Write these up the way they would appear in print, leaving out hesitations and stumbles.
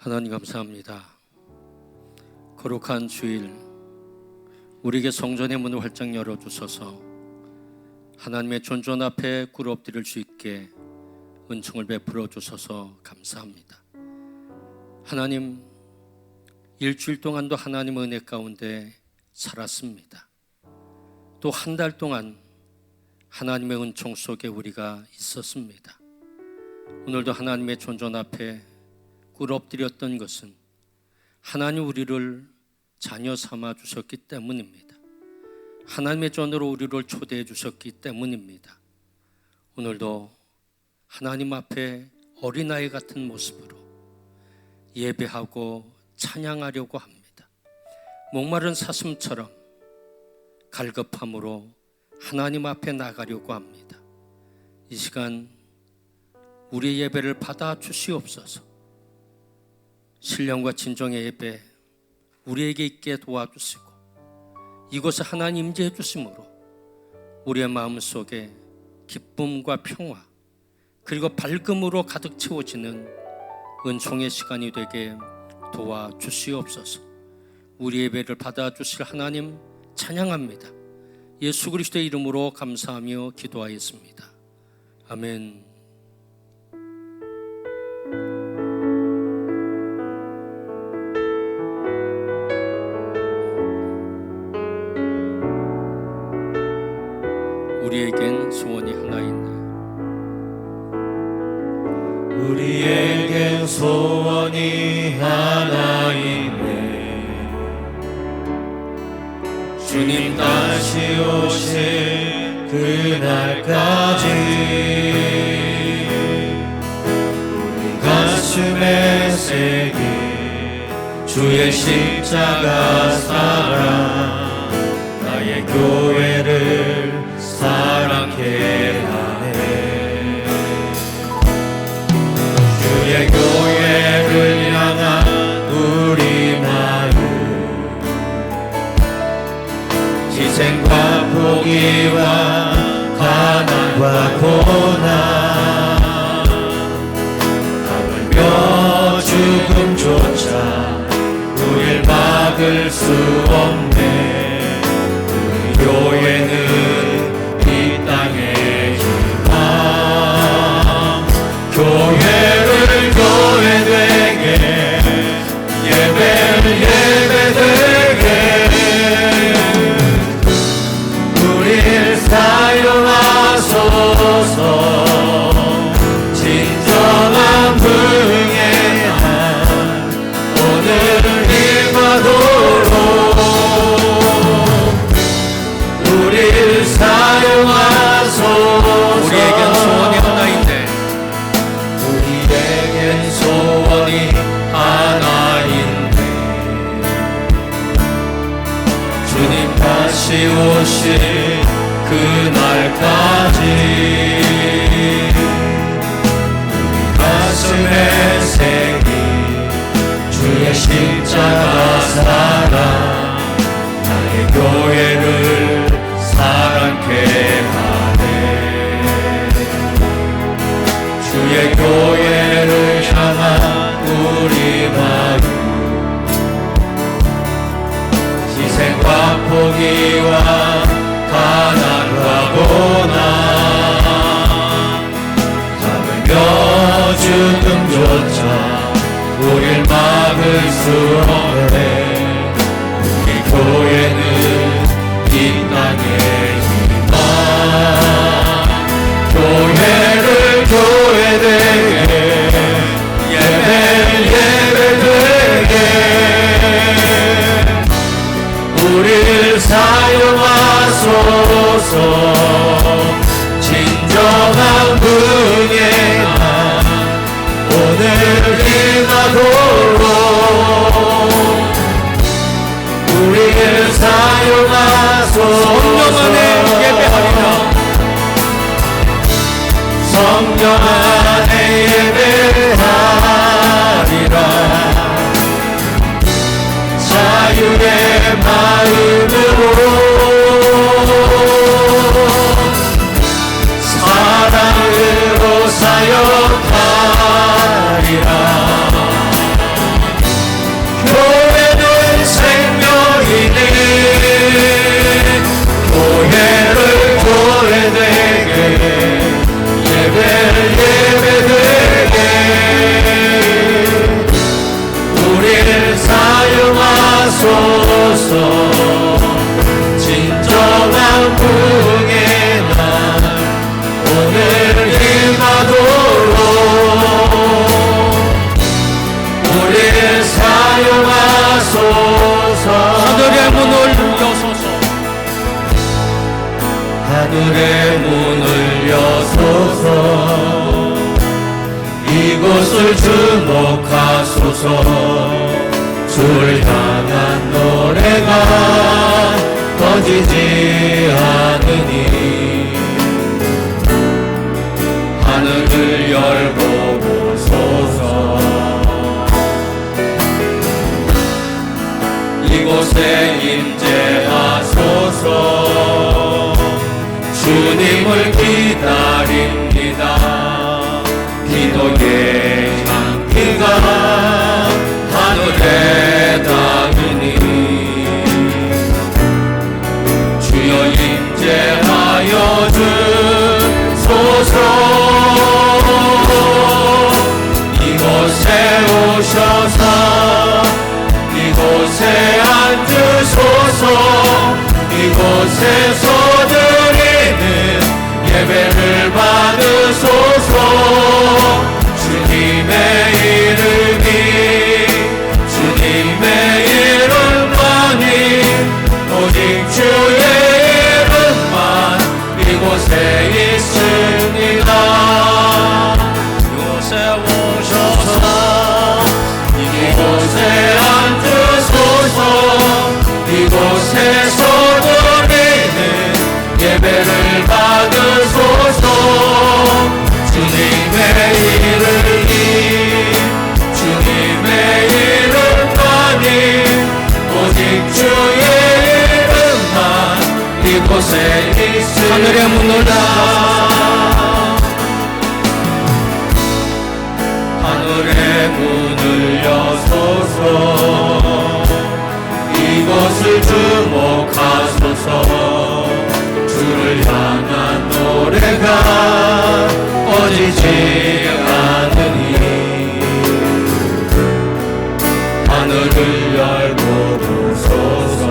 하나님 감사합니다. 거룩한 주일 우리에게 성전의 문을 활짝 열어주셔서 하나님의 존전 앞에 꿇어 엎드릴 수 있게 은총을 베풀어 주셔서 감사합니다. 하나님, 일주일 동안도 하나님의 은혜 가운데 살았습니다. 또 한 달 동안 하나님의 은총 속에 우리가 있었습니다. 오늘도 하나님의 존전 앞에 꿇어 엎드렸던 것은 하나님 우리를 자녀 삼아 주셨기 때문입니다. 하나님의 전으로 우리를 초대해 주셨기 때문입니다. 오늘도 하나님 앞에 어린아이 같은 모습으로 예배하고 찬양하려고 합니다. 목마른 사슴처럼 갈급함으로 하나님 앞에 나가려고 합니다. 이 시간 우리의 예배를 받아 주시옵소서. 신령과 진정의 예배 우리에게 있게 도와주시고 이곳에 하나님 임재해 주심으로 우리의 마음속에 기쁨과 평화 그리고 밝음으로 가득 채워지는 은총의 시간이 되게 도와주시옵소서. 우리 예배를 받아주실 하나님 찬양합니다. 예수 그리스도의 이름으로 감사하며 기도하였습니다. 아멘. 우리에겐 소원이 하나 있네. 우리에겐 소원이 하나 있네. 주님 다시 오실 그날까지 우리 가슴에 새긴 주의 십자가 사랑 나의 교회를 사랑케 하네. 주의 교회를 향한 우리 마음 희생과 포기와 가난과 고난 하물며 죽음조차 우릴 막을 수 없네. 우리 교회는 땅의 희망 교회를 교회되게 예배를 예배되게 우릴 사용하소서. 진정한 불행한 오늘을 임하도록 우리를 사용하소서. 우리에겐 소원이 하나 있네. 우리에겐 소원이 하나 있네. 주님 다시 오실 그날까지 우리 가슴에 새긴 주의 십자가 사랑 나의 교회를 사랑케 하네. 주의 교회를 향한 우리 마음 희생과 포기와 가난과 고난 하물며 죽음조차 우릴 막을 수 없네. 우리 교회는 이 땅의 희망 교회를 교회되게 예배를 예배되게 우리를 사용하소서. 진정한 분예한 오늘을 임하도록 우리를 사용하소서. 성령 안에 예배하리라. 성령 안에 예배하리라. 자유의 마음으로 우리를 사용하소서. 하늘의 문을 여소서. 하늘의 문을 여소서. 이곳을 주목하소서. 주를 향한 노래가 꺼지지 않으니 하늘을 열고 보소서. 이곳에 임재하소서. 주님을 기다립니다. 기도의 향기가 하늘에 닿으니 주여 임재하여 주소서. 이곳에 오셔서 이곳에 앉으소서. 이곳에서 드리는 예배를 받으소서. 주님의 이름이 주님의 이름만이 오직 주의 이름만 이곳에 있습니다. 이곳에 오셔서 이곳에 앉으소서. 이곳에서 드리는 예배를 받으소서. 주님의 이름이 주님의 이름만이 오직 주의 이름만 이곳에 있습니다. 하늘의 문을 하늘의 문을 여소서. 이곳을 주목하소서. 주를 향한 노래가 꺼지지 않으니 하늘을 열고 보소서.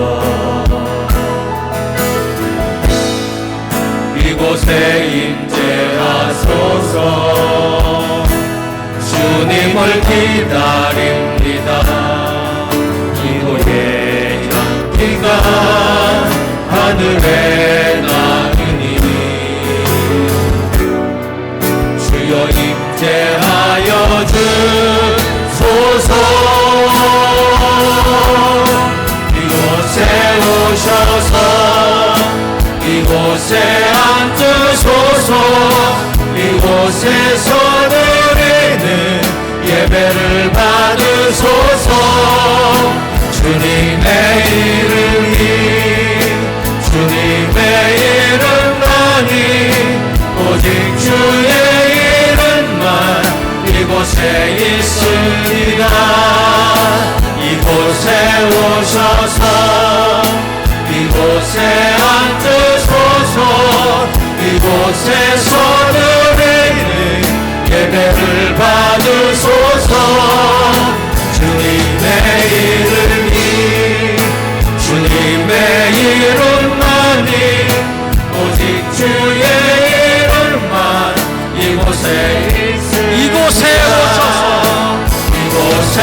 이곳에 임재하소서. 주님을 기다립니다. 기도의 향기가 하늘에 나으니 주여 임재하여 주소서. 이곳에 오셔서 이곳에 앉으소서. 이곳에서 드리는 예배를 받으소서. 주님의 이름이 주님의 이름만이 오직 주의 이름만 이곳에 있습니다. 이곳에 오셔서 이곳에 앉으소서. 이곳에서 드리는 예배를 받으소서. 주님의 이름이 주님의 이름만이 오직 주의 이름만 이곳에 있습니다. 이곳에 오셔서 이곳에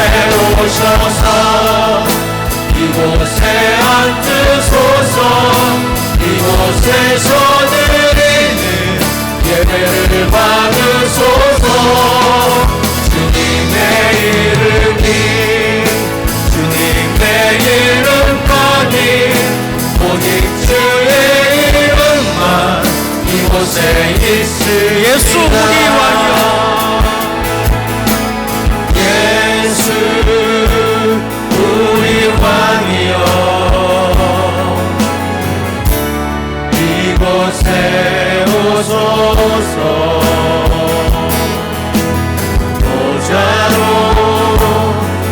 오셔서 이곳에 앉으소서. 이곳에서 드리는 예배를 받으소서. 주님의 이름이 주님의 이름만이 오직 주의 이름만 이곳에 있습니다. 예수 우리 왕이여. 예수 우리 왕이여. 이곳에 오소서. 보좌로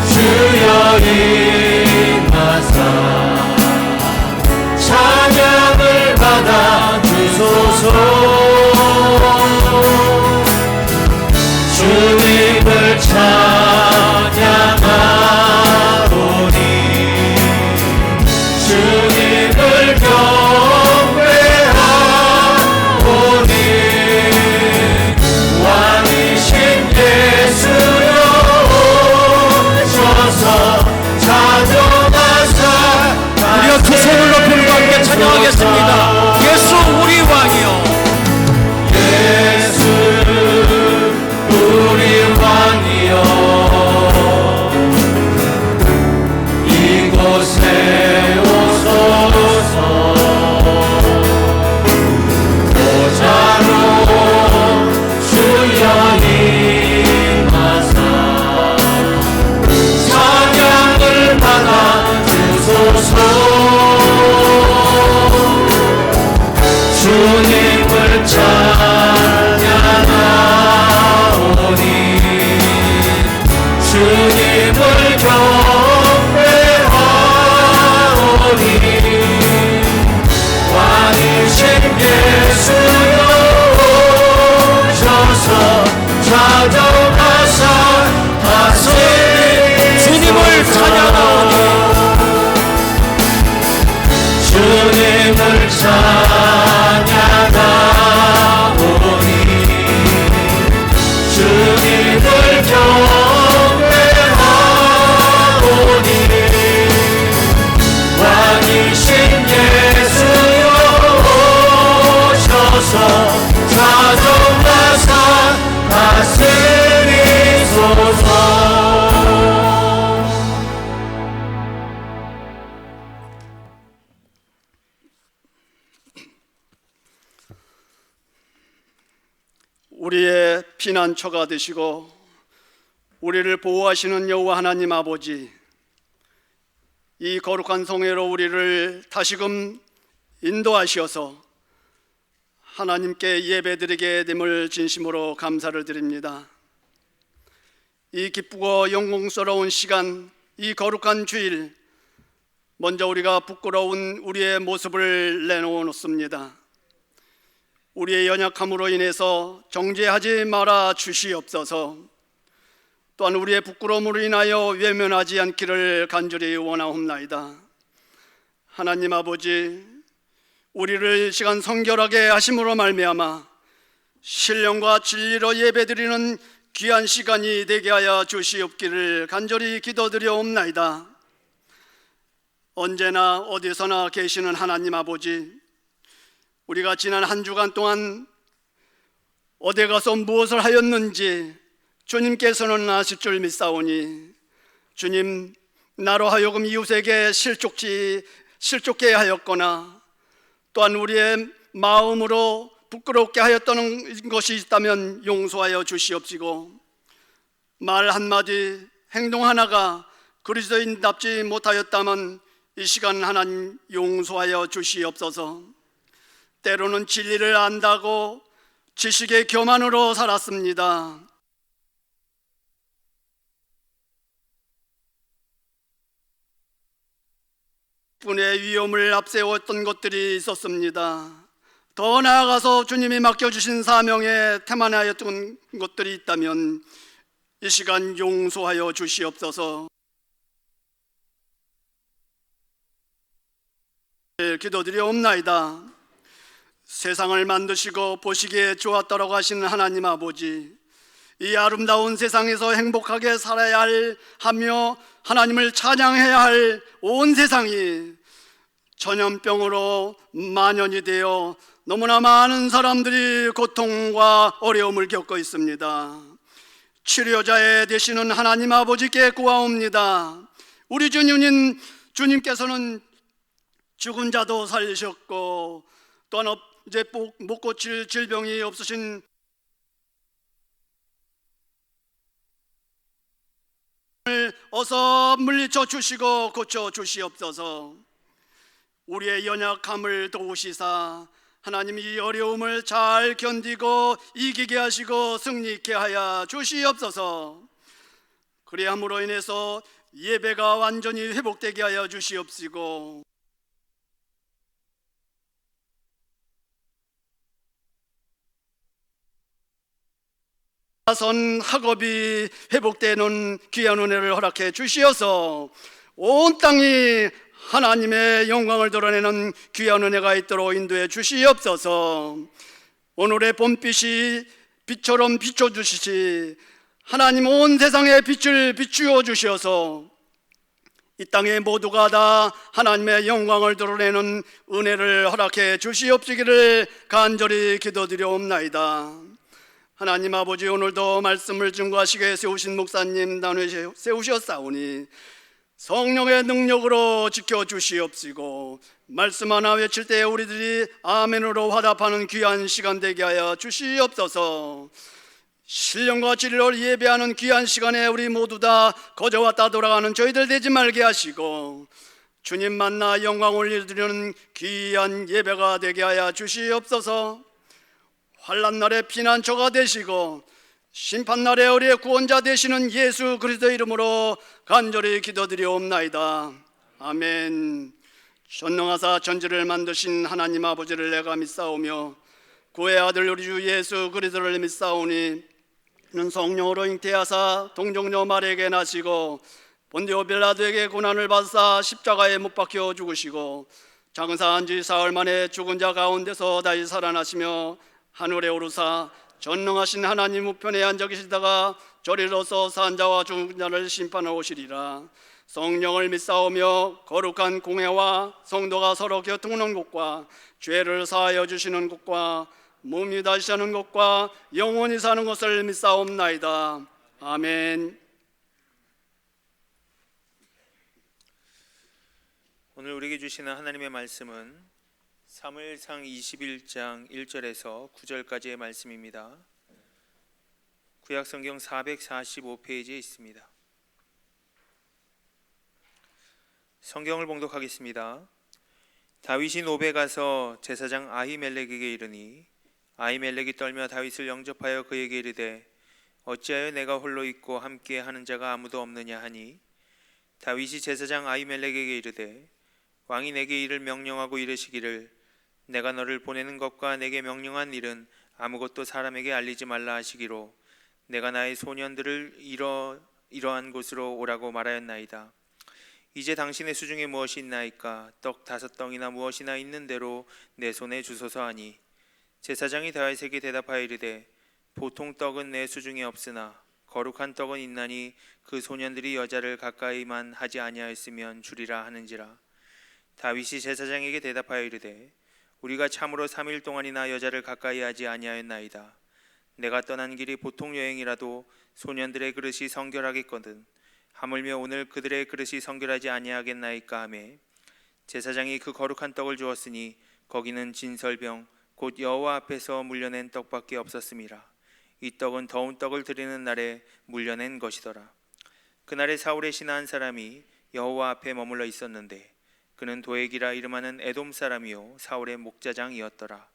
주여 임하사 찬양을 받아 주소서. 주님을 찬양하오니 주님을 경배하오니 왕이신 예수여 경배하오니 왕이신 예수여 오셔서 찾아와서 다스리 주님을 찬양하오니 주님을 찬양하오니 주님을 경배하오니 왕이신 예수여 오셔서 찾아와서 다스리소서. 우리의 피난처가 되시고 우리를 보호하시는 여호와 하나님 아버지, 이 거룩한 성회로 우리를 다시금 인도하시어서 하나님께 예배드리게 됨을 진심으로 감사를 드립니다. 이 기쁘고 영광스러운 시간, 이 거룩한 주일, 먼저 우리가 부끄러운 우리의 모습을 내놓습니다. 우리의 연약함으로 인해서 정죄하지 말아 주시옵소서. 또한 우리의 부끄러움으로 인하여 외면하지 않기를 간절히 원하옵나이다. 하나님 아버지, 우리를 시간 성결하게 하심으로 말미암아 신령과 진리로 예배드리는 귀한 시간이 되게 하여 주시옵기를 간절히 기도드려옵나이다. 언제나 어디서나 계시는 하나님 아버지, 우리가 지난 한 주간 동안 어디 가서 무엇을 하였는지 주님께서는 아실 줄 믿사오니, 주님, 나로 하여금 이웃에게 실족게 하였거나 또한 우리의 마음으로 부끄럽게 하였다는 것이 있다면 용서하여 주시옵시고, 말 한마디, 행동 하나가 그리스도인답지 못하였다면 이 시간 하나님 용서하여 주시옵소서. 때로는 진리를 안다고 지식의 교만으로 살았습니다. 분의 위험을 앞세웠던 것들이 있었습니다. 더 나아가서 주님이 맡겨주신 사명에 태만하였던 것들이 있다면 이 시간 용서하여 주시옵소서. 기도드리옵나이다. 세상을 만드시고 보시기에 좋았다라고 하시는 하나님 아버지, 이 아름다운 세상에서 행복하게 살아야 하며 하나님을 찬양해야 할 온 세상이 전염병으로 만연이 되어 너무나 많은 사람들이 고통과 어려움을 겪고 있습니다. 치료자에 되시는 하나님 아버지께 구하옵니다. 우리 주님께서는 죽은 자도 살리셨고, 또한 이제 못 고칠 질병이 없으신 어서 물리쳐 주시고 고쳐 주시옵소서. 우리의 연약함을 도우시사 하나님 이 어려움을 잘 견디고 이기게 하시고 승리케 하여 주시옵소서. 그리함으로 인해서 예배가 완전히 회복되게 하여 주시옵시고, 선 학업이 회복되는 귀한 은혜를 허락해 주시어서 온 땅이 하나님의 영광을 드러내는 귀한 은혜가 있도록 인도해 주시옵소서. 오늘의 봄빛이 빛처럼 비춰주시지 하나님 온 세상에 빛을 비추어 주셔서 이 땅의 모두가 다 하나님의 영광을 드러내는 은혜를 허락해 주시옵시기를 간절히 기도드려옵나이다. 하나님 아버지, 오늘도 말씀을 증거하시게 세우신 목사님 단위에 세우셨사오니 성령의 능력으로 지켜주시옵시고, 말씀 하나 외칠 때 우리들이 아멘으로 화답하는 귀한 시간 되게 하여 주시옵소서. 신령과 진리로 예배하는 귀한 시간에 우리 모두 다 거저 왔다 돌아가는 저희들 되지 말게 하시고, 주님 만나 영광 올려드리는 귀한 예배가 되게 하여 주시옵소서. 환난 날의 피난처가 되시고 심판날에 우리의 구원자 되시는 예수 그리스도의 이름으로 간절히 기도드리옵나이다. 아멘. 전능하사 천지를 만드신 하나님 아버지를 내가 믿사오며 그의 아들 우리 주 예수 그리스도를 믿사오니 이는 성령으로 잉태하사 동정녀 마리아에게 나시고 본디오 빌라도에게 고난을 받사 십자가에 못 박혀 죽으시고 장사한 지 사흘 만에 죽은 자 가운데서 다시 살아나시며 하늘에 오르사 전능하신 하나님 우편에 앉아 계시다가 저리로서 산 자와 죽은 자를 심판하러 오시리라. 성령을 믿사오며 거룩한 공회와 성도가 서로 교통하는 곳과 죄를 사하여 주시는 곳과 몸이 다시 사는 것과 영원히 사는 것을 믿사옵나이다. 아멘. 오늘 우리에게 주시는 하나님의 말씀은 사무엘상 21장 1절에서 9절까지의 말씀입니다. 구약성경 445페이지에 있습니다. 성경을 봉독하겠습니다. 다윗이 노베 가서 제사장 아히멜렉에게 이르니 아히멜렉이 떨며 다윗을 영접하여 그에게 이르되 어찌하여 내가 홀로 있고 함께 하는 자가 아무도 없느냐 하니 다윗이 제사장 아히멜렉에게 이르되 왕이 내게 이를 명령하고 이르시기를 내가 너를 보내는 것과 내게 명령한 일은 아무것도 사람에게 알리지 말라 하시기로 내가 나의 소년들을 이러한 곳으로 오라고 말하였나이다. 이제 당신의 수중에 무엇이 있나이까? 떡 5덩이나 무엇이나 있는 대로 내 손에 주소서 하니 제사장이 다윗에게 대답하여 이르되 보통 떡은 내 수중에 없으나 거룩한 떡은 있나니 그 소년들이 여자를 가까이만 하지 아니하였으면 주리라 하는지라. 다윗이 제사장에게 대답하여 이르되 우리가 참으로 3일 동안이나 여자를 가까이 하지 아니하였나이다. 내가 떠난 길이 보통 여행이라도 소년들의 그릇이 성결하겠거든 하물며 오늘 그들의 그릇이 성결하지 아니하겠나이까 하매 제사장이 그 거룩한 떡을 주었으니 거기는 진설병 곧 여호와 앞에서 물려낸 떡밖에 없었음이라. 이 떡은 더운 떡을 드리는 날에 물려낸 것이더라. 그날에 사울의 신하 한 사람이 여호와 앞에 머물러 있었는데 그는 도액이라 이름하는 에돔 사람이요 사울의 목자장이었더라.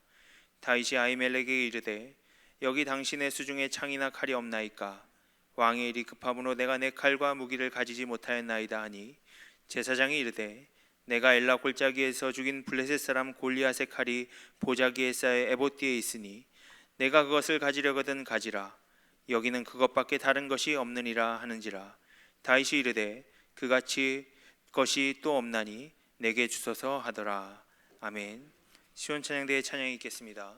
다윗이 아히멜렉에게 이르되 여기 당신의 수중에 창이나 칼이 없나이까? 왕의 일이 급함으로 내가 내 칼과 무기를 가지지 못하였나이다 하니 제사장이 이르되 내가 엘라 골짜기에서 죽인 블레셋 사람 골리앗의 칼이 보자기에 쌓여 에봇뒤에 있으니 내가 그것을 가지려거든 가지라. 여기는 그것밖에 다른 것이 없느니라 하는지라. 다윗이 이르되 그같이 것이 또 없나니 내게 주소서 하더라. 아멘. 시온 찬양대의 찬양이 있겠습니다.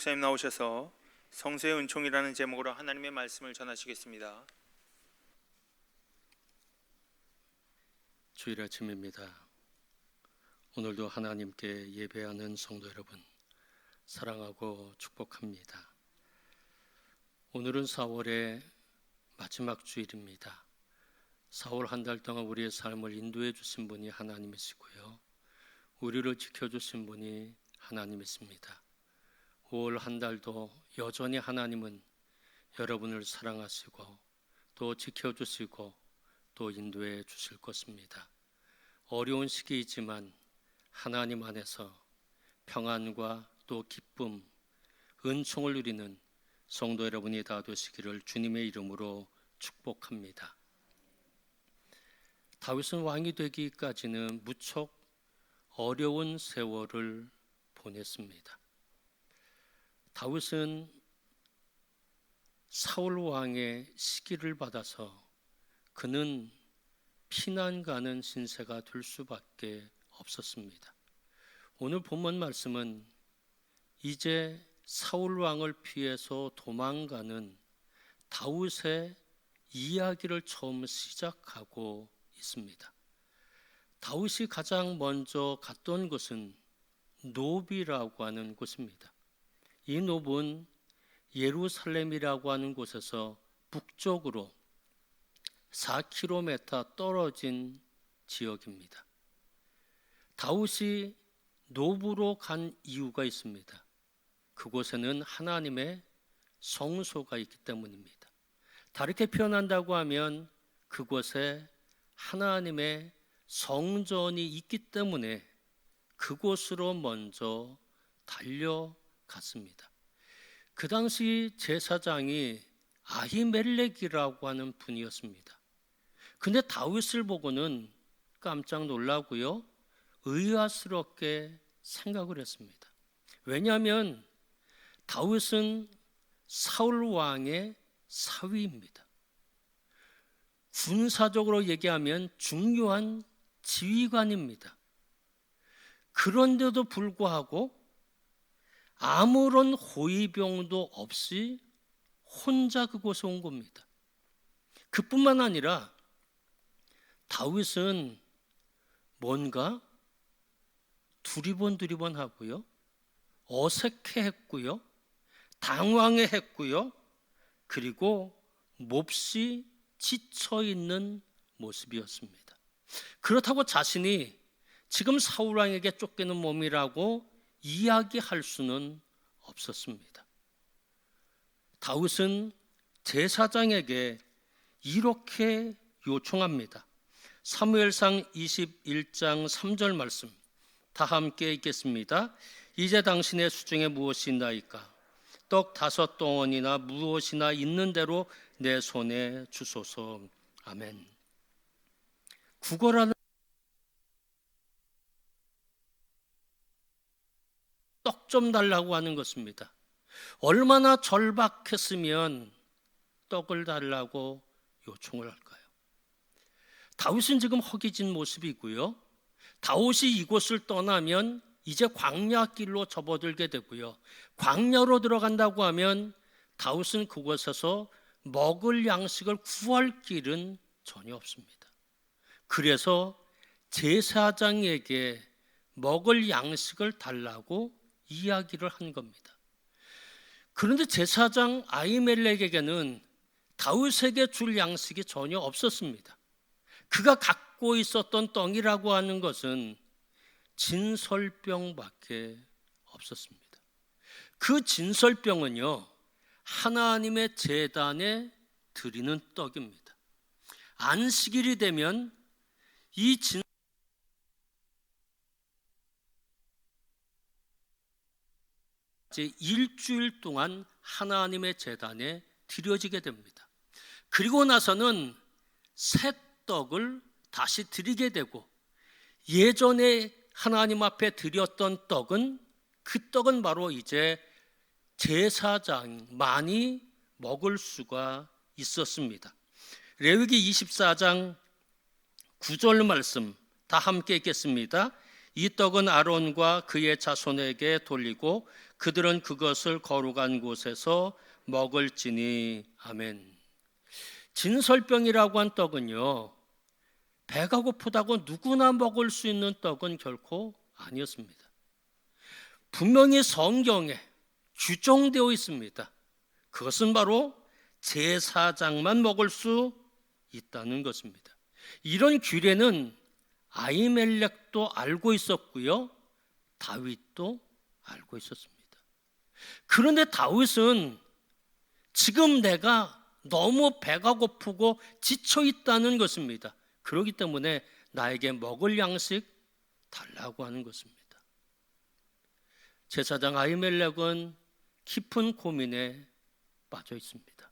목사님 나오셔서 성수의 은총이라는 제목으로 하나님의 말씀을 전하시겠습니다. 주일 아침입니다. 오늘도 하나님께 예배하는 성도 여러분 사랑하고 축복합니다. 오늘은 4월의 마지막 주일입니다. 4월 한 달 동안 우리의 삶을 인도해 주신 분이 하나님이시고요, 우리를 지켜주신 분이 하나님이십니다. 5월 한 달도 여전히 하나님은 여러분을 사랑하시고 또 지켜주시고 또 인도해 주실 것입니다. 어려운 시기이지만 하나님 안에서 평안과 또 기쁨, 은총을 누리는 성도 여러분이 다 되시기를 주님의 이름으로 축복합니다. 다윗은 왕이 되기까지는 무척 어려운 세월을 보냈습니다. 다윗은 사울 왕의 시기를 받아서 그는 피난 가는 신세가 될 수밖에 없었습니다. 오늘 본문 말씀은 이제 사울 왕을 피해서 도망가는 다윗의 이야기를 처음 시작하고 있습니다. 다윗이 가장 먼저 갔던 곳은 노비라고 하는 곳입니다. 이 놉은 예루살렘이라고 하는 곳에서 북쪽으로 4km 떨어진 지역입니다. 다윗이 놉으로 간 이유가 있습니다. 그곳에는 하나님의 성소가 있기 때문입니다. 다르게 표현한다고 하면 그곳에 하나님의 성전이 있기 때문에 그곳으로 먼저 달려갔습니다. 그 당시 제사장이 아히멜렉이라고 하는 분이었습니다. 근데 다윗을 보고는 깜짝 놀라고요, 의아스럽게 생각을 했습니다. 왜냐하면 다윗은 사울 왕의 사위입니다. 군사적으로 얘기하면 중요한 지휘관입니다. 그런데도 불구하고 아무런 호위병도 없이 혼자 그곳에 온 겁니다. 그뿐만 아니라 다윗은 뭔가 두리번 하고요, 어색해했고요, 당황해했고요, 그리고 몹시 지쳐있는 모습이었습니다. 그렇다고 자신이 지금 사울 왕에게 쫓기는 몸이라고 이야기할 수는 없었습니다. 다윗은 제사장에게 이렇게 요청합니다. 사무엘상 21장 3절 말씀 다 함께 읽겠습니다. 이제 당신의 수중에 무엇이 있나이까? 떡 5덩어리나 무엇이나 있는 대로 내 손에 주소서. 아멘. 국어라는 떡 좀 달라고 하는 것입니다. 얼마나 절박했으면 떡을 달라고 요청을 할까요? 다윗은 지금 허기진 모습이고요, 다윗이 이곳을 떠나면 이제 광야길로 접어들게 되고요, 광야로 들어간다고 하면 다윗은 그곳에서 먹을 양식을 구할 길은 전혀 없습니다. 그래서 제사장에게 먹을 양식을 달라고 이야기를 한 겁니다. 그런데 제사장 아히멜렉에게는 다윗에게 줄 양식이 전혀 없었습니다. 그가 갖고 있었던 떡이라고 하는 것은 진설병밖에 없었습니다. 그 진설병은요, 하나님의 제단에 드리는 떡입니다. 안식일이 되면 이 일주일 동안 하나님의 제단에 드려지게 됩니다. 그리고 나서는 새 떡을 다시 드리게 되고, 예전에 하나님 앞에 드렸던 떡은, 그 떡은 바로 이제 제사장만이 먹을 수가 있었습니다. 레위기 24장 9절 말씀 다 함께 읽겠습니다. 이 떡은 아론과 그의 자손에게 돌리고 그들은 그것을 거룩한 곳에서 먹을지니. 아멘. 진설병이라고 한 떡은요, 배가 고프다고 누구나 먹을 수 있는 떡은 결코 아니었습니다. 분명히 성경에 규정되어 있습니다. 그것은 바로 제사장만 먹을 수 있다는 것입니다. 이런 규례는 아히멜렉도 알고 있었고요, 다윗도 알고 있었습니다. 그런데 다윗은 지금 내가 너무 배가 고프고 지쳐 있다는 것입니다. 그렇기 때문에 나에게 먹을 양식 달라고 하는 것입니다. 제사장 아히멜렉은 깊은 고민에 빠져 있습니다.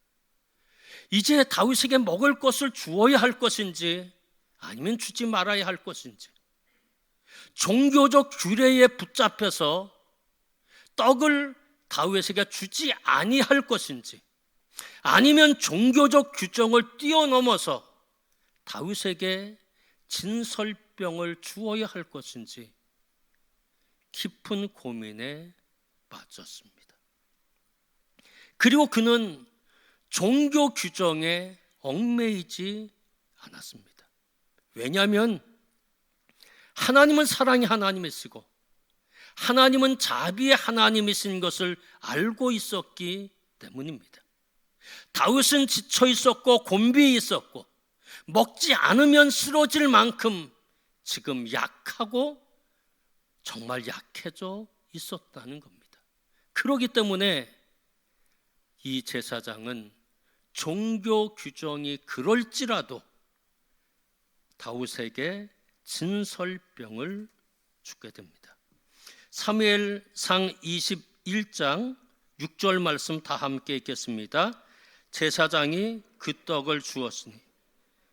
이제 다윗에게 먹을 것을 주어야 할 것인지 아니면 주지 말아야 할 것인지, 종교적 규례에 붙잡혀서 떡을 다윗에게 주지 아니할 것인지, 아니면 종교적 규정을 뛰어넘어서 다윗에게 진설병을 주어야 할 것인지 깊은 고민에 빠졌습니다. 그리고 그는 종교 규정에 얽매이지 않았습니다. 왜냐하면 하나님은 사랑의 하나님이시고 하나님은 자비의 하나님이신 것을 알고 있었기 때문입니다. 다윗은 지쳐 있었고 곤비해 있었고 먹지 않으면 쓰러질 만큼 지금 약하고 정말 약해져 있었다는 겁니다. 그렇기 때문에 이 제사장은 종교 규정이 그럴지라도 다윗에게 진설병을 주게 됩니다. 사무엘상 21장 6절 말씀 다 함께 읽겠습니다. 제사장이 그 떡을 주었으니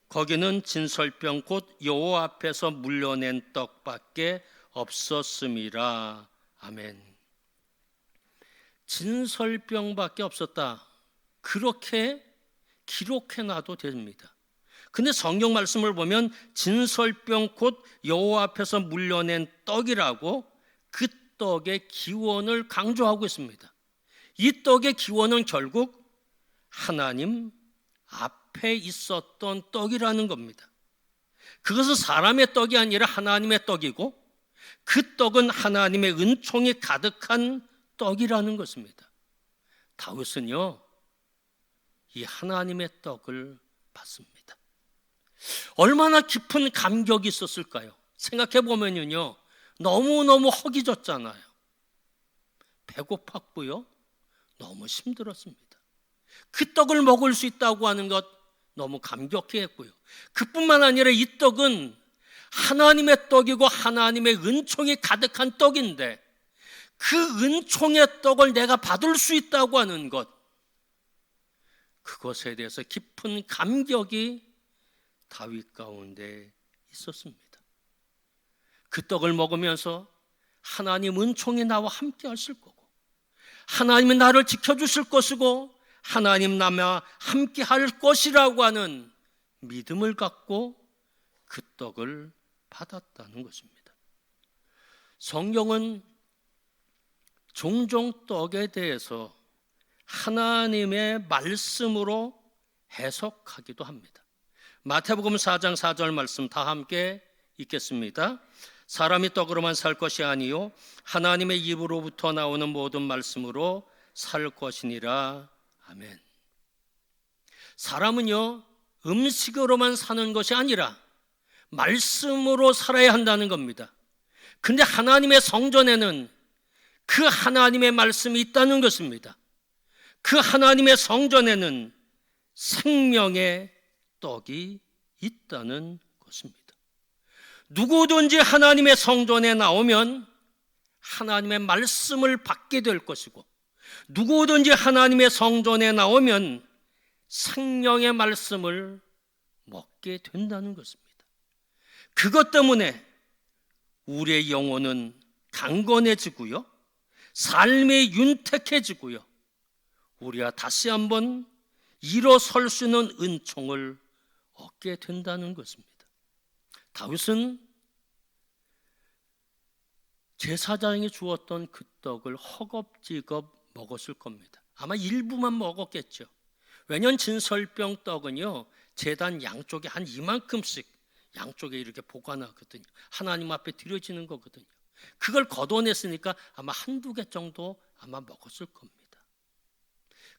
거기는 진설병 곧 여호와 앞에서 물려낸 떡밖에 없었음이라. 아멘. 진설병밖에 없었다, 그렇게 기록해놔도 됩니다. 근데 성경 말씀을 보면 진설병 곧 여호와 앞에서 물려낸 떡이라고 그 떡의 기원을 강조하고 있습니다. 이 떡의 기원은 결국 하나님 앞에 있었던 떡이라는 겁니다. 그것은 사람의 떡이 아니라 하나님의 떡이고, 그 떡은 하나님의 은총이 가득한 떡이라는 것입니다. 다윗은요, 이 하나님의 떡을 받습니다. 얼마나 깊은 감격이 있었을까요? 생각해 보면요, 너무너무 허기졌잖아요. 배고팠고요, 너무 힘들었습니다. 그 떡을 먹을 수 있다고 하는 것 너무 감격해했고요. 그뿐만 아니라 이 떡은 하나님의 떡이고 하나님의 은총이 가득한 떡인데, 그 은총의 떡을 내가 받을 수 있다고 하는 것, 그것에 대해서 깊은 감격이 다윗 가운데 있었습니다. 그 떡을 먹으면서 하나님 은총이 나와 함께 하실 거고, 하나님이 나를 지켜주실 것이고, 하나님 나와 함께 할 것이라고 하는 믿음을 갖고 그 떡을 받았다는 것입니다. 성경은 종종 떡에 대해서 하나님의 말씀으로 해석하기도 합니다. 마태복음 4장 4절 말씀 다 함께 읽겠습니다. 사람이 떡으로만 살 것이 아니요 하나님의 입으로부터 나오는 모든 말씀으로 살 것이니라. 아멘. 사람은요, 음식으로만 사는 것이 아니라 말씀으로 살아야 한다는 겁니다. 근데 하나님의 성전에는 그 하나님의 말씀이 있다는 것입니다. 그 하나님의 성전에는 생명의 떡이 있다는 것입니다. 누구든지 하나님의 성전에 나오면 하나님의 말씀을 받게 될 것이고, 누구든지 하나님의 성전에 나오면 생명의 말씀을 먹게 된다는 것입니다. 그것 때문에 우리의 영혼은 강건해지고요, 삶이 윤택해지고요, 우리가 다시 한번 일어설 수 있는 은총을 얻게 된다는 것입니다. 다윗은 제사장이 주었던 그 떡을 허겁지겁 먹었을 겁니다. 아마 일부만 먹었겠죠. 왜냐하면 진설병 떡은요, 제단 양쪽에 한 이만큼씩 양쪽에 이렇게 보관하거든요. 하나님 앞에 드려지는 거거든요. 그걸 걷어냈으니까 아마 한두 개 정도 아마 먹었을 겁니다.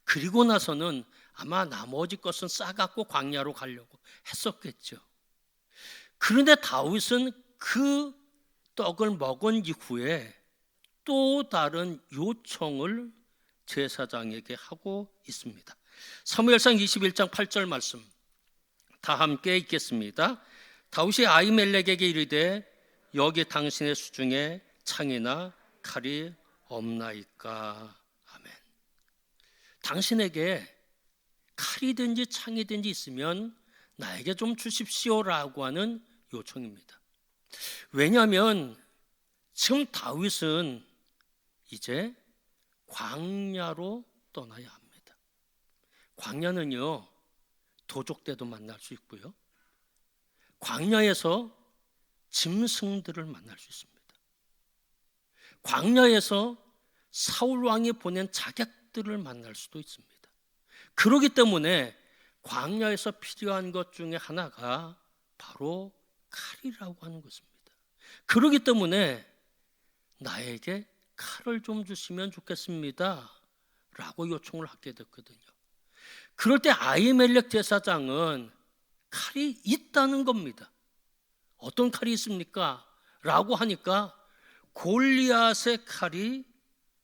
그리고 나서는 아마 나머지 것은 싸갖고 광야로 가려고 했었겠죠. 그런데 다윗은 그 떡을 먹은 이후에 또 다른 요청을 제사장에게 하고 있습니다. 사무엘상 21장 8절 말씀 다 함께 읽겠습니다. 다윗이 아히멜렉에게 이르되 여기 당신의 수중에 창이나 칼이 없나이까. 아멘. 당신에게 칼이든지 창이든지 있으면 나에게 좀 주십시오라고 하는 요청입니다. 왜냐하면 지금 다윗은 이제 광야로 떠나야 합니다. 광야는요, 도적 때도 만날 수 있고요, 광야에서 짐승들을 만날 수 있습니다. 광야에서 사울 왕이 보낸 자객들을 만날 수도 있습니다. 그렇기 때문에 광야에서 필요한 것 중에 하나가 바로 칼이라고 하는 것입니다. 그렇기 때문에 나에게 칼을 좀 주시면 좋겠습니다 라고 요청을 하게 됐거든요. 그럴 때 아히멜렉 제사장은 칼이 있다는 겁니다. 어떤 칼이 있습니까? 라고 하니까 골리앗의 칼이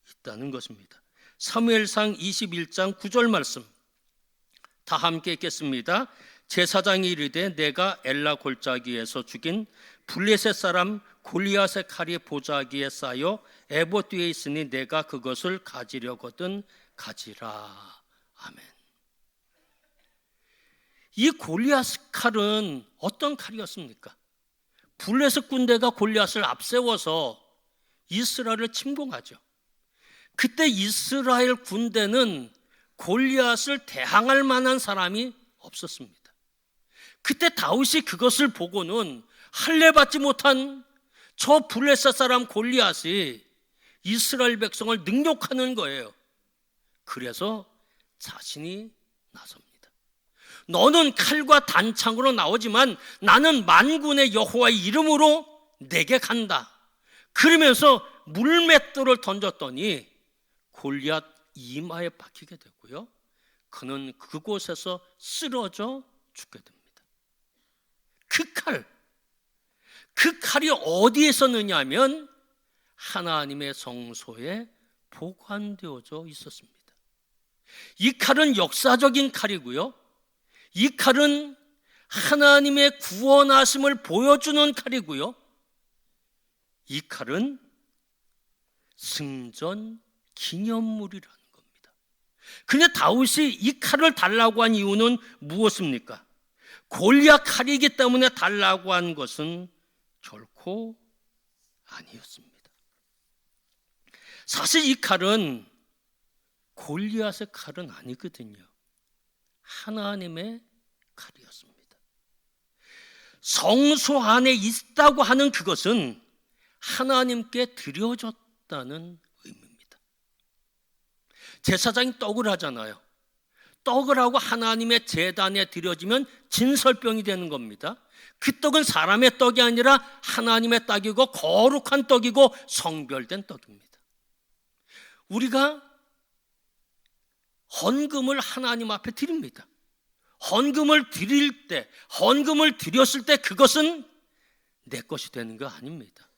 있다는 것입니다. 사무엘상 21장 9절 말씀 다 함께 읽겠습니다. 제사장이 이르되 내가 엘라 골짜기에서 죽인 블레셋 사람 골리앗의 칼이 보자기에 쌓여 에봇 뒤에 있으니 내가 그것을 가지려거든 가지라. 아멘. 이 골리앗 칼은 어떤 칼이었습니까? 블레셋 군대가 골리앗을 앞세워서 이스라엘을 침공하죠. 그때 이스라엘 군대는 골리앗을 대항할 만한 사람이 없었습니다. 그때 다윗이 그것을 보고는 할례 받지 못한 저 블레셋 사람 골리앗이 이스라엘 백성을 능욕하는 거예요. 그래서 자신이 나섭니다. 너는 칼과 단창으로 나오지만 나는 만군의 여호와의 이름으로 내게 간다. 그러면서 물맷돌을 던졌더니 골리앗 이마에 박히게 됐고요, 그는 그곳에서 쓰러져 죽게 됩니다. 그 칼이 어디에 있었느냐 하면 하나님의 성소에 보관되어져 있었습니다. 이 칼은 역사적인 칼이고요, 이 칼은 하나님의 구원하심을 보여주는 칼이고요, 이 칼은 승전 기념물이라는 겁니다. 근데 다윗이 이 칼을 달라고 한 이유는 무엇입니까? 골리앗 칼이기 때문에 달라고 한 것은 결코 아니었습니다. 사실 이 칼은 골리앗의 칼은 아니거든요. 하나님의 칼이었습니다. 성소 안에 있다고 하는 그것은 하나님께 드려졌다는 의미입니다. 제사장이 떡을 하잖아요. 떡을 하고 하나님의 제단에 드려지면 진설병이 되는 겁니다. 그 떡은 사람의 떡이 아니라 하나님의 떡이고 거룩한 떡이고 성별된 떡입니다. 우리가 헌금을 하나님 앞에 드립니다. 헌금을 드릴 때, 헌금을 드렸을 때 그것은 내 것이 되는 거 아닙니다.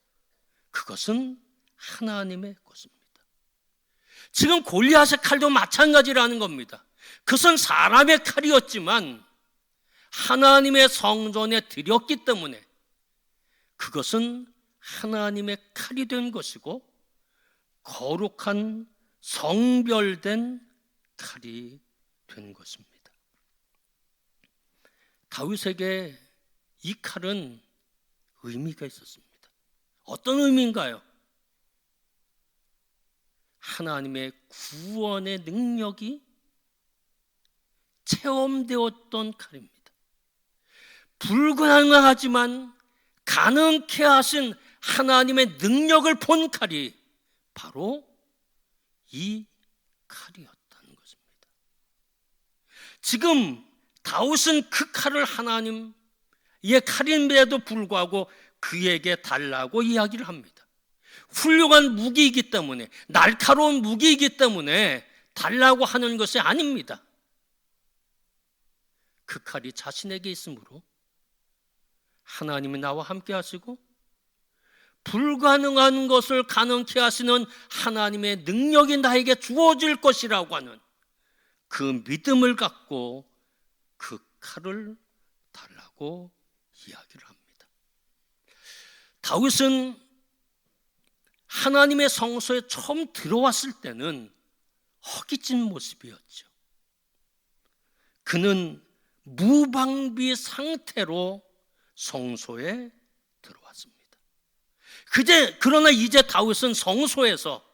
그것은 하나님의 것입니다. 지금 골리앗의 칼도 마찬가지라는 겁니다. 그것은 사람의 칼이었지만 하나님의 성전에 드렸기 때문에 그것은 하나님의 칼이 된 것이고 거룩한 성별된 칼이 된 것입니다. 다윗에게 이 칼은 의미가 있었습니다. 어떤 의미인가요? 하나님의 구원의 능력이 체험되었던 칼입니다. 불가능하지만 가능케 하신 하나님의 능력을 본 칼이 바로 이 칼이었다는 것입니다. 지금 다윗은 그 칼을 하나님의 칼임에도 불구하고 그에게 달라고 이야기를 합니다. 훌륭한 무기이기 때문에, 날카로운 무기이기 때문에 달라고 하는 것이 아닙니다. 그 칼이 자신에게 있으므로 하나님이 나와 함께 하시고 불가능한 것을 가능케 하시는 하나님의 능력이 나에게 주어질 것이라고 하는 그 믿음을 갖고 그 칼을 달라고 이야기를 합니다. 다윗은 하나님의 성소에 처음 들어왔을 때는 허기진 모습이었죠. 그는 무방비 상태로 성소에 들어왔습니다. 그러나 이제 다윗은 성소에서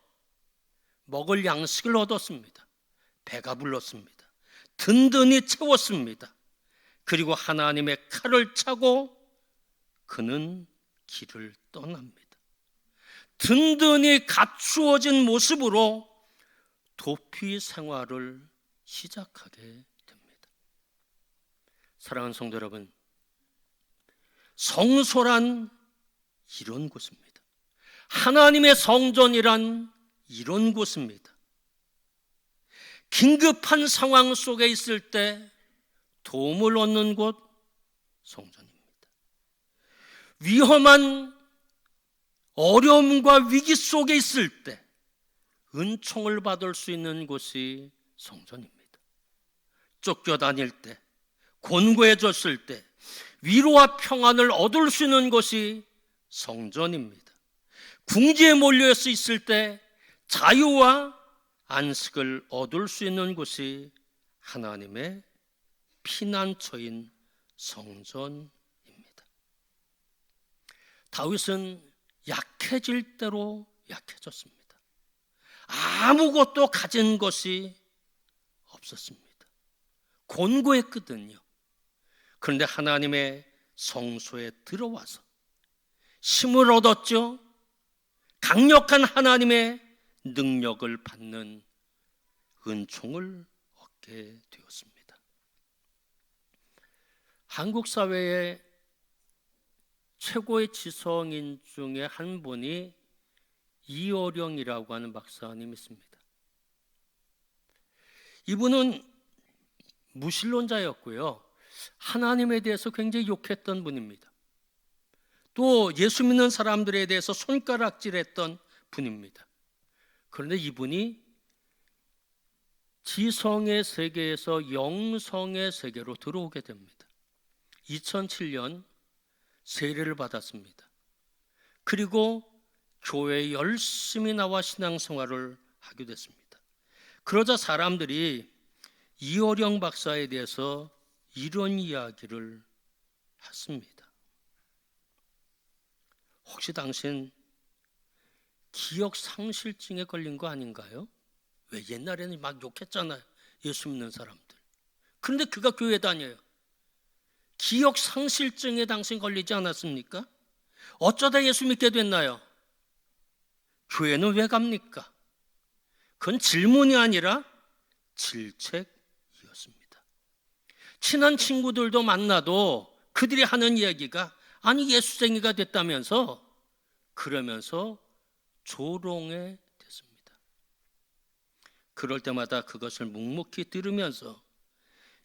먹을 양식을 얻었습니다. 배가 불렀습니다. 든든히 채웠습니다. 그리고 하나님의 칼을 차고 그는 길을 떠납니다. 든든히 갖추어진 모습으로 도피 생활을 시작하게 됩니다. 사랑하는 성도 여러분, 성소란 이런 곳입니다. 하나님의 성전이란 이런 곳입니다. 긴급한 상황 속에 있을 때 도움을 얻는 곳, 성전입니다. 위험한 어려움과 위기 속에 있을 때 은총을 받을 수 있는 곳이 성전입니다. 쫓겨다닐 때, 곤고해졌을 때 위로와 평안을 얻을 수 있는 곳이 성전입니다. 궁지에 몰려 있을 때 자유와 안식을 얻을 수 있는 곳이 하나님의 피난처인 성전입니다. 다윗은 약해질 대로 약해졌습니다. 아무것도 가진 것이 없었습니다. 곤고했거든요. 그런데 하나님의 성소에 들어와서 힘을 얻었죠. 강력한 하나님의 능력을 받는 은총을 얻게 되었습니다. 한국 사회의 최고의 지성인 중에 한 분이 이어령이라고 하는 박사님이 있습니다. 이분은 무신론자였고요. 하나님에 대해서 굉장히 욕했던 분입니다. 또 예수 믿는 사람들에 대해서 손가락질했던 분입니다. 그런데 이분이 지성의 세계에서 영성의 세계로 들어오게 됩니다. 2007년 세례를 받았습니다. 그리고 교회에 열심히 나와 신앙생활을 하게 됐습니다. 그러자 사람들이 이어령 박사에 대해서 이런 이야기를 했습니다. 혹시 당신 기억 상실증에 걸린 거 아닌가요? 왜 옛날에는 막 욕했잖아요. 예수 믿는 사람들. 그런데 그가 교회 다녀요. 기억 상실증에 당신 걸리지 않았습니까? 어쩌다 예수 믿게 됐나요? 교회는 왜 갑니까? 그건 질문이 아니라 질책이었습니다. 친한 친구들도 만나도 그들이 하는 이야기가 아니 예수쟁이가 됐다면서 그러면서 조롱에 됐습니다. 그럴 때마다 그것을 묵묵히 들으면서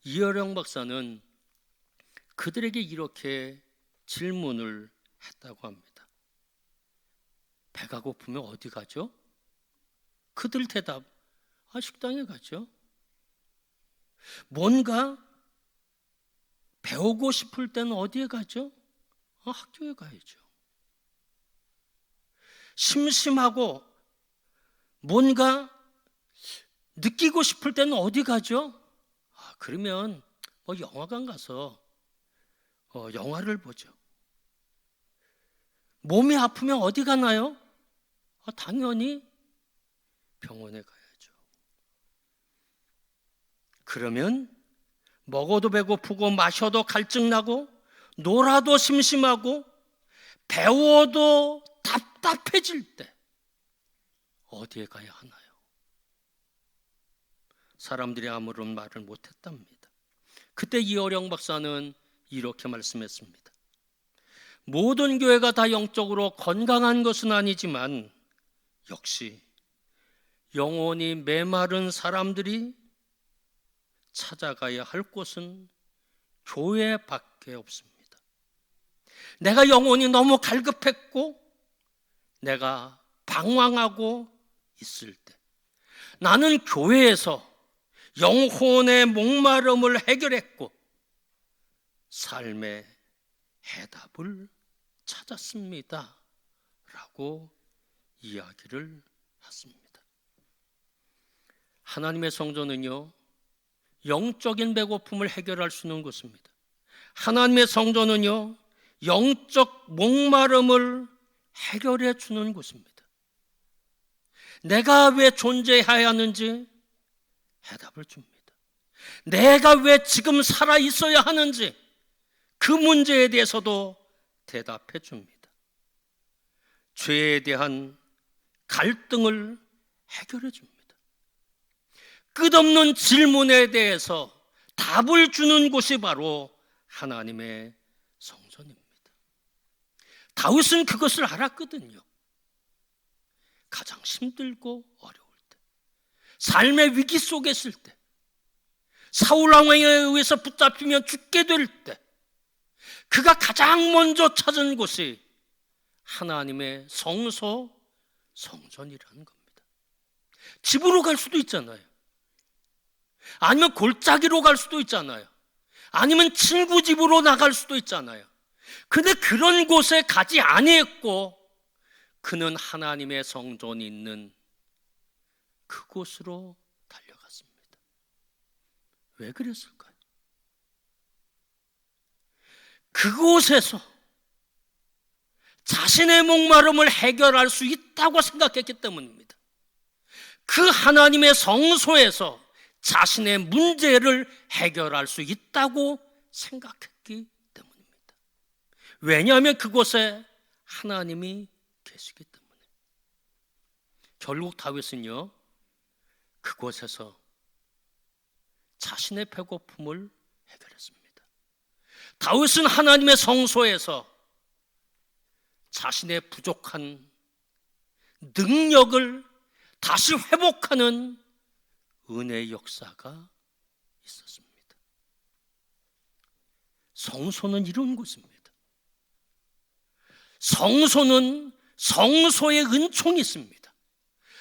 이어령 박사는 그들에게 이렇게 질문을 했다고 합니다. 배가 고프면 어디 가죠? 그들 대답, 식당에 가죠. 뭔가 배우고 싶을 때는 어디에 가죠? 학교에 가야죠. 심심하고 뭔가 느끼고 싶을 때는 어디 가죠? 그러면 영화관 가서 영화를 보죠. 몸이 아프면 어디 가나요? 당연히 병원에 가야죠. 그러면 먹어도 배고프고 마셔도 갈증나고 놀아도 심심하고 배워도 답답해질 때 어디에 가야 하나요? 사람들이 아무런 말을 못했답니다. 그때 이어령 박사는 이렇게 말씀했습니다. 모든 교회가 다 영적으로 건강한 것은 아니지만 역시 영혼이 메마른 사람들이 찾아가야 할 곳은 교회밖에 없습니다. 내가 영혼이 너무 갈급했고 내가 방황하고 있을 때 나는 교회에서 영혼의 목마름을 해결했고 삶의 해답을 찾았습니다 라고 이야기를 했습니다. 하나님의 성전은요, 영적인 배고픔을 해결할 수 있는 곳입니다. 하나님의 성전은요, 영적 목마름을 해결해 주는 곳입니다. 내가 왜 존재해야 하는지 해답을 줍니다. 내가 왜 지금 살아 있어야 하는지 그 문제에 대해서도 대답해 줍니다. 죄에 대한 갈등을 해결해 줍니다. 끝없는 질문에 대해서 답을 주는 곳이 바로 하나님의 성전입니다. 다윗은 그것을 알았거든요. 가장 힘들고 어려울 때, 삶의 위기 속에 있을 때, 사울 왕에 의해서 붙잡히면 죽게 될 때, 그가 가장 먼저 찾은 곳이 하나님의 성소, 성전이라는 겁니다. 집으로 갈 수도 있잖아요. 아니면 골짜기로 갈 수도 있잖아요. 아니면 친구 집으로 나갈 수도 있잖아요. 근데 그런 곳에 가지 아니했고 그는 하나님의 성전이 있는 그곳으로 달려갔습니다. 왜 그랬을까요? 그곳에서 자신의 목마름을 해결할 수 있다고 생각했기 때문입니다. 그 하나님의 성소에서 자신의 문제를 해결할 수 있다고 생각했기 때문입니다. 왜냐하면 그곳에 하나님이 계시기 때문에. 결국 다윗은요, 그곳에서 자신의 배고픔을 해결했습니다. 다윗은 하나님의 성소에서 자신의 부족한 능력을 다시 회복하는 은혜의 역사가 있었습니다. 성소는 이런 곳입니다. 성소는 성소의 은총이 있습니다.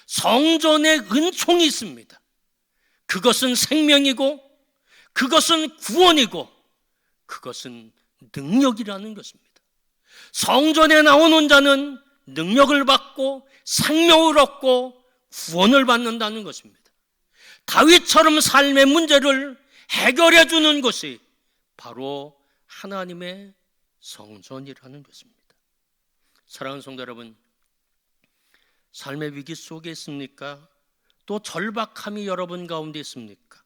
성전의 은총이 있습니다. 그것은 생명이고 그것은 구원이고 그것은 능력이라는 것입니다. 성전에 나오는 자는 능력을 받고 생명을 얻고 구원을 받는다는 것입니다. 다윗처럼 삶의 문제를 해결해 주는 것이 바로 하나님의 성전이라는 것입니다. 사랑하는 성도 여러분, 삶의 위기 속에 있습니까? 또 절박함이 여러분 가운데 있습니까?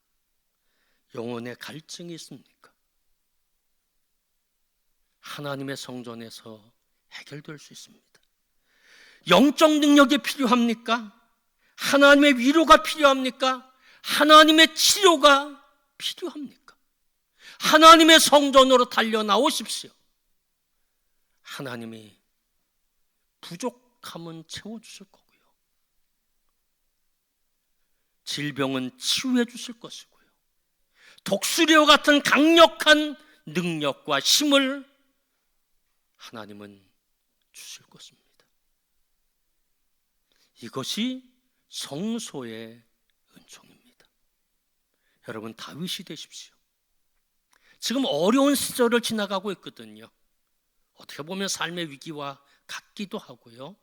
영혼의 갈증이 있습니까? 하나님의 성전에서 해결될 수 있습니다. 영적 능력이 필요합니까? 하나님의 위로가 필요합니까? 하나님의 치료가 필요합니까? 하나님의 성전으로 달려 나오십시오. 하나님이 부족함은 채워주실 거고요, 질병은 치유해 주실 것이고요, 독수리와 같은 강력한 능력과 힘을 하나님은 주실 것입니다. 이것이 성소의 은총입니다. 여러분, 다윗이 되십시오. 지금 어려운 시절을 지나가고 있거든요. 어떻게 보면 삶의 위기와 같기도 하고요,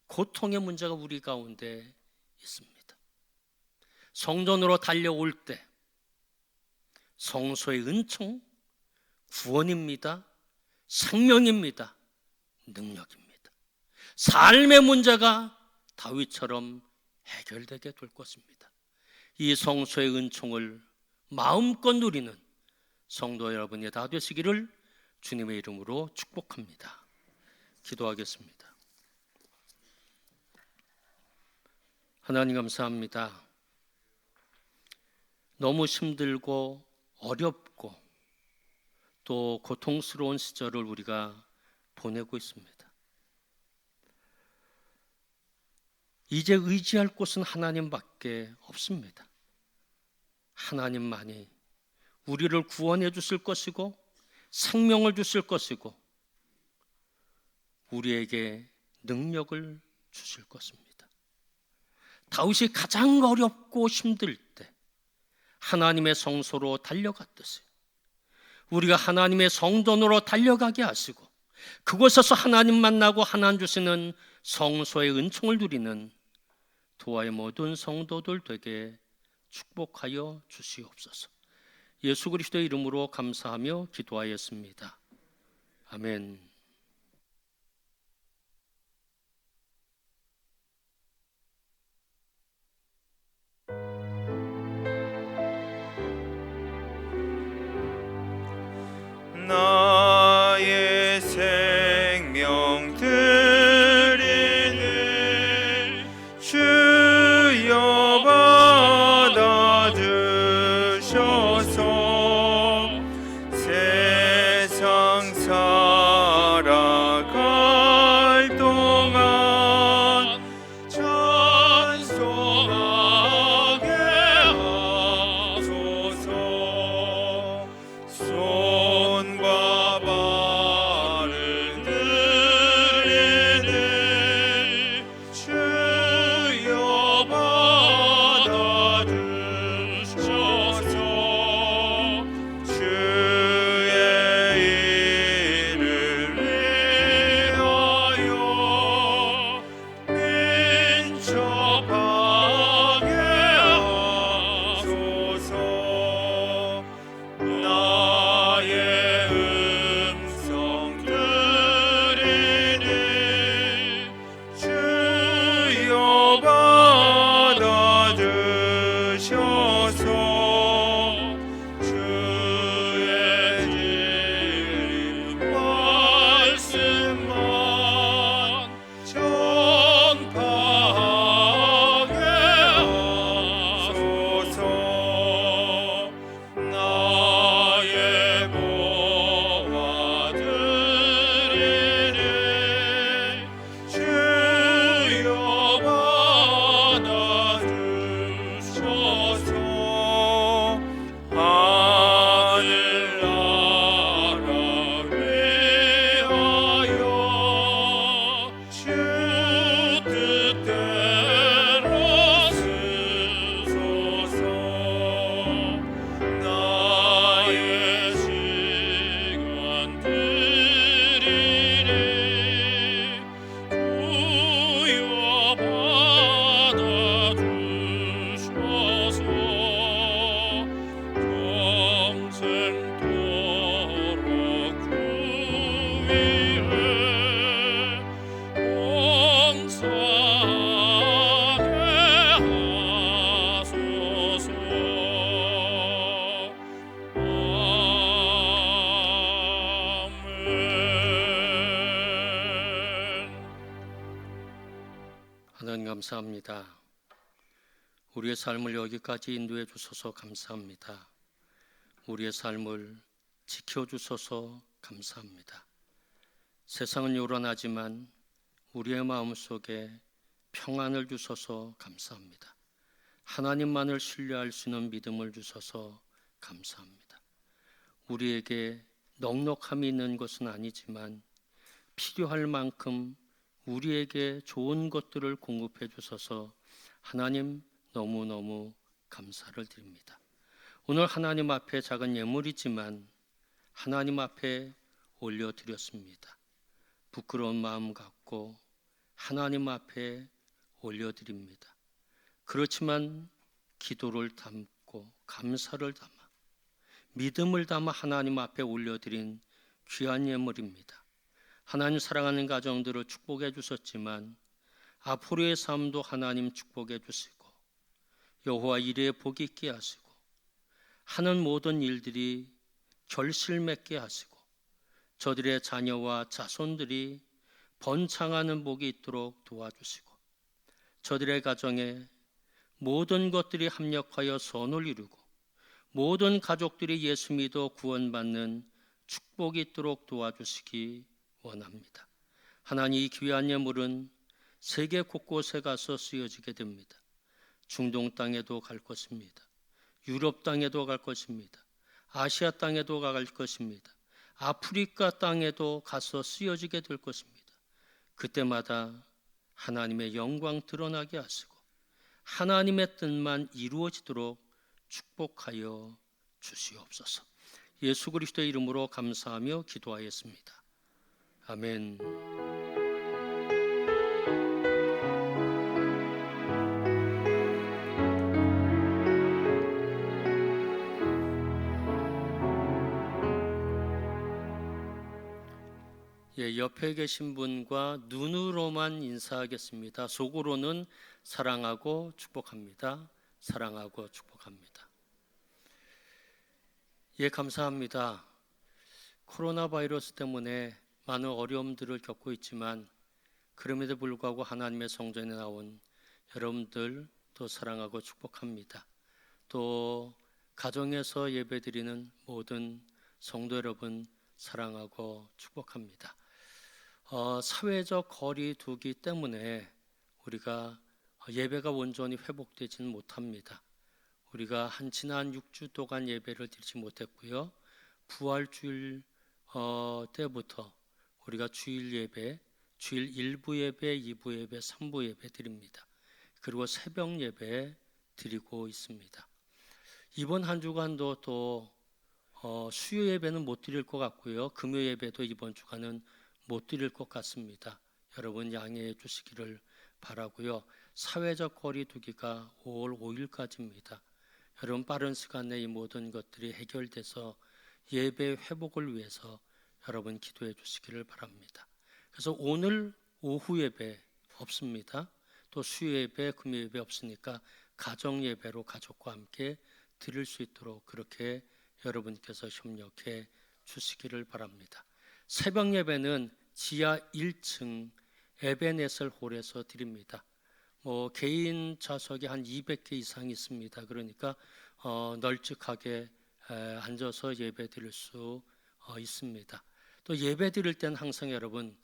고통의 문제가 우리 가운데 있습니다. 성전으로 달려올 때 성소의 은총, 구원입니다. 생명입니다. 능력입니다. 삶의 문제가 다윗처럼 해결되게 될 것입니다. 이 성소의 은총을 마음껏 누리는 성도 여러분이 다 되시기를 주님의 이름으로 축복합니다. 기도하겠습니다. 하나님 감사합니다. 너무 힘들고 어렵고 또 고통스러운 시절을 우리가 보내고 있습니다. 이제 의지할 곳은 하나님밖에 없습니다. 하나님만이 우리를 구원해 주실 것이고 생명을 주실 것이고 우리에게 능력을 주실 것입니다. 다윗이 가장 어렵고 힘들 때 하나님의 성소로 달려갔듯이 우리가 하나님의 성전으로 달려가게 하시고 그곳에서 하나님 만나고 하나님 주시는 성소의 은총을 누리는 도와의 모든 성도들 되게 축복하여 주시옵소서. 예수 그리스도의 이름으로 감사하며 기도하였습니다. 아멘. 나의 생명 드리니 주여 받아주셔서 세상 살아갈 동안 찬송하게 하소서. 손과 발을 들이니 주여 받아주셔서 주의 일을 위하여 민첩하게 하소서. 나의 음성 들으니 주여 받아주셔서 주의 진리 말씀만 전파하게 하소서. 나의 보화 드리니 주여 받아주셔서 하늘나라 위하여 주 뜻대로 쓰소서. 나의 시간 드리니 구여 받아주셔서 평생도록 구위에 봉사하게 하소서. 아멘. 하나님 감사합니다. 우리의 삶을 여기까지 인도해 주셔서 감사합니다. 우리의 삶을 지켜주셔서 감사합니다. 세상은 요란하지만 우리의 마음속에 평안을 주셔서 감사합니다. 하나님만을 신뢰할 수 있는 믿음을 주셔서 감사합니다. 우리에게 넉넉함이 있는 것은 아니지만 필요할 만큼 우리에게 좋은 것들을 공급해 주셔서 하나님 너무너무 감사를 드립니다. 오늘 하나님 앞에 작은 예물이지만 하나님 앞에 올려드렸습니다. 부끄러운 마음 갖고 하나님 앞에 올려드립니다. 그렇지만 기도를 담고 감사를 담아 믿음을 담아 하나님 앞에 올려드린 귀한 예물입니다. 하나님 사랑하는 가정들을 축복해 주셨지만 앞으로의 삶도 하나님 축복해 주시고 여호와 이레의 복이 있게 하시고 하는 모든 일들이 결실 맺게 하시고 저들의 자녀와 자손들이 번창하는 복이 있도록 도와주시고 저들의 가정에 모든 것들이 합력하여 선을 이루고 모든 가족들이 예수 믿어 구원받는 축복이 있도록 도와주시기 원합니다. 하나님, 이 귀한 예물은 세계 곳곳에 가서 쓰여지게 됩니다. 중동 땅에도 갈 것입니다. 유럽 땅에도 갈 것입니다. 아시아 땅에도 갈 것입니다. 아프리카 땅에도 가서 쓰여지게 될 것입니다. 그때마다 하나님의 영광 드러나게 하시고 하나님의 뜻만 이루어지도록 축복하여 주시옵소서. 예수 그리스도의 이름으로 감사하며 기도하였습니다. 아멘. 옆에 계신 분과 눈으로만 인사하겠습니다. 속으로는 사랑하고 축복합니다. 사랑하고 축복합니다. 감사합니다. 코로나 바이러스 때문에 많은 어려움들을 겪고 있지만 그럼에도 불구하고 하나님의 성전에 나온 여러분들 또 사랑하고 축복합니다. 또 가정에서 예배드리는 모든 성도 여러분 사랑하고 축복합니다. 사회적 거리 두기 때문에 우리가 예배가 온전히 회복되지는 못합니다. 우리가 지난 6주 동안 예배를 드리지 못했고요. 부활주일 때부터 우리가 주일 예배, 주일 1부 예배, 2부 예배, 3부 예배 드립니다. 그리고 새벽 예배 드리고 있습니다. 이번 한 주간도 또 수요 예배는 못 드릴 것 같고요. 금요 예배도 이번 주간은 못 드릴 것 같습니다. 여러분 양해해 주시기를 바라고요. 사회적 거리 두기가 5월 5일까지입니다. 여러분 빠른 시간 내에 이 모든 것들이 해결돼서 예배 회복을 위해서 여러분 기도해 주시기를 바랍니다. 그래서 오늘 오후 예배 없습니다. 또 수요 예배, 금요 예배 없으니까 가정 예배로 가족과 함께 드릴 수 있도록 그렇게 여러분께서 협력해 주시기를 바랍니다. 새벽 예배는 지하 1층 에베네셀 홀에서 드립니다. 개인 좌석이 한 200개 이상 있습니다. 그러니까 널찍하게 앉아서 예배 드릴 수 있습니다. 또 예배 드릴 때는 항상 여러분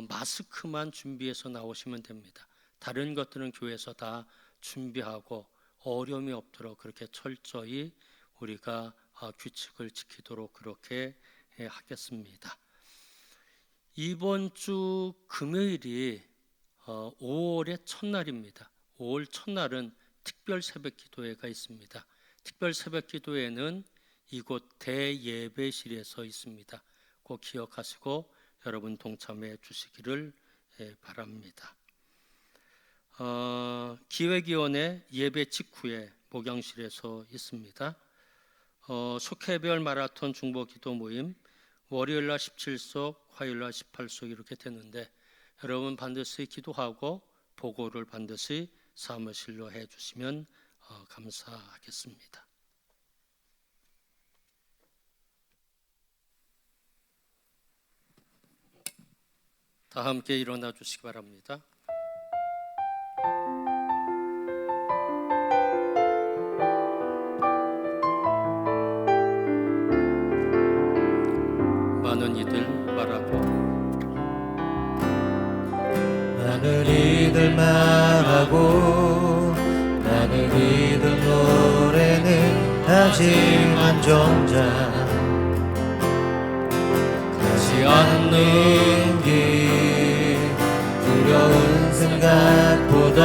마스크만 준비해서 나오시면 됩니다. 다른 것들은 교회에서 다 준비하고 어려움이 없도록 그렇게 철저히 우리가 규칙을 지키도록 그렇게 하겠습니다. 이번 주 금요일이 5월의 첫날입니다. 5월 첫날은 특별 새벽 기도회가 있습니다. 특별 새벽 기도회는 이곳 대예배실에서 있습니다. 꼭 기억하시고 여러분 동참해 주시기를 바랍니다. 기획위원회 예배 직후에 목양실에서 있습니다. 속회별 마라톤 중보 기도 모임 월요일날 17석, 화요일날 18석 이렇게 되는데 여러분 반드시 기도하고 보고를 반드시 사무실로 해주시면 감사하겠습니다. 다 함께 일어나 주시기 바랍니다. 많은 이들 말하고 많은 이들 말하고 많은 이들 노래는 하지만 정작 가지 않는 길 두려운 생각보다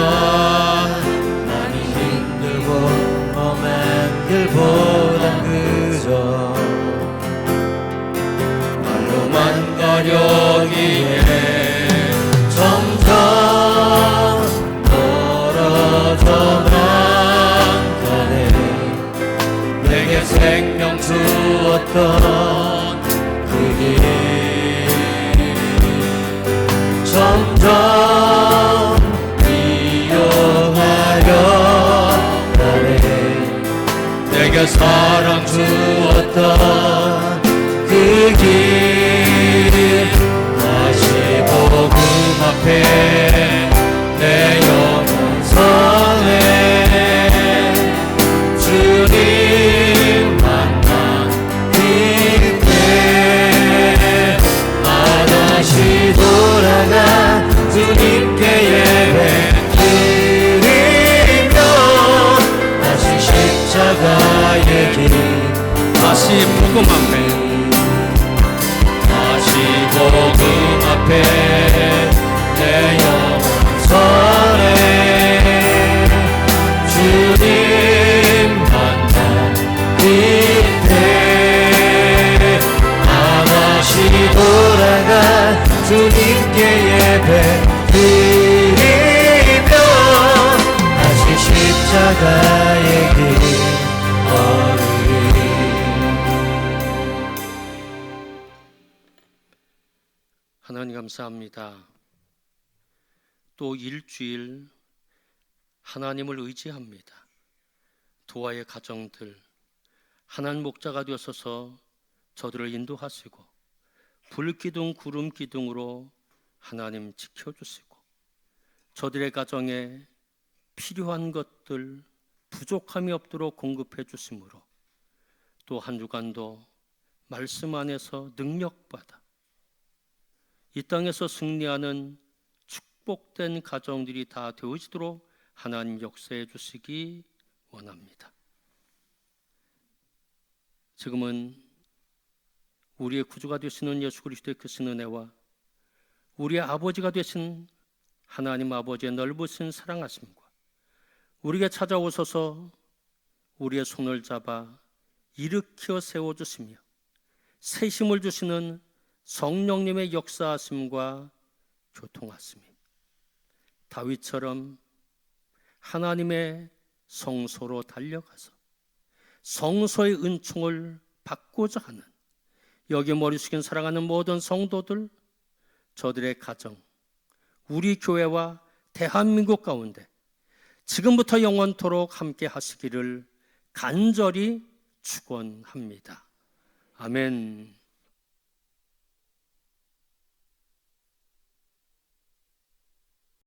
많이 힘들고 험한 길보단 그저 말로만 가려기에 점점 멀어져만 가네. 내게 생명 주었던 그 길 점점 미워하려 가네. 내게 사랑 주었던 그 길 다시 복음 앞에 내 영혼 선해 주님 예배 드리며 다시 십자가의 길 걸으리. 하나님 감사합니다. 또 일주일 하나님을 의지합니다. 도와의 가정들, 하나님 목자가 되어서서 저들을 인도하시고 불기둥 구름 기둥으로 하나님 지켜주시고 저들의 가정에 필요한 것들 부족함이 없도록 공급해 주심으로 또 한 주간도 말씀 안에서 능력받아 이 땅에서 승리하는 축복된 가정들이 다 되어지도록 하나님 역사해 주시기 원합니다. 지금은 우리의 구주가 되시는 예수 그리스도의 크신 은혜와 우리의 아버지가 되신 하나님 아버지의 넓으신 사랑하심과 우리에게 찾아오셔서 우리의 손을 잡아 일으켜 세워주시며 새 힘을 주시는 성령님의 역사하심과 교통하심이 다윗처럼 하나님의 성소로 달려가서 성소의 은총을 받고자 하는 여기 머리 숙인 사랑하는 모든 성도들, 저들의 가정, 우리 교회와 대한민국 가운데 지금부터 영원토록 함께 하시기를 간절히 축원합니다. 아멘.